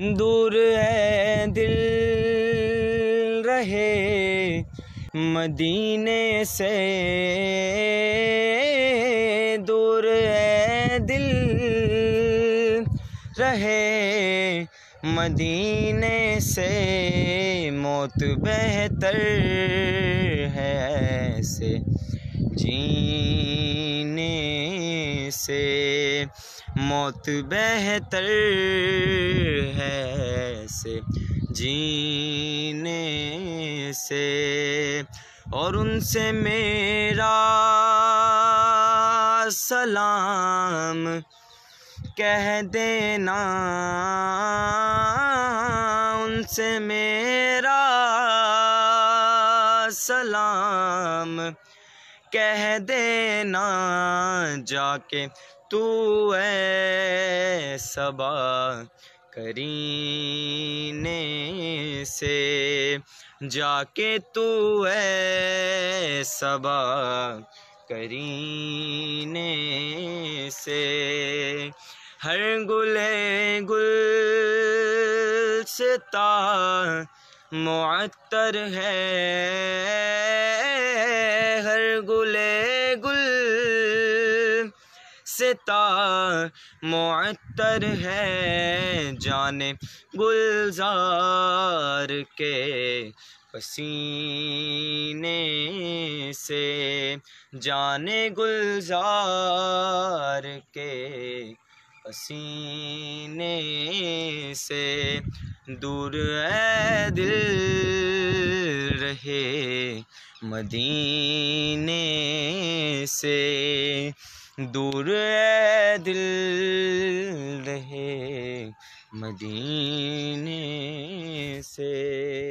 دور ہے دل رہے مدینے سے، دور ہے دل رہے مدینے سے، موت بہتر ہے ایسے جینے سے، موت بہتر ہے ایسے جینے سے۔ اور ان سے میرا سلام کہہ دینا، ان سے میرا سلام کہہ دینا، جا کے تو اے صبا قرینے سے، جا کے تو اے صبا قرینے سے۔ ہر گلستہ معطر ہے، ہر گلستہ معطر ہے، جانے گلزار کے پسینے سے، جانے گلزار کے پسینے سے۔ دور اے دل رہے مدینے سے، دور اے دل رہے مدینے سے۔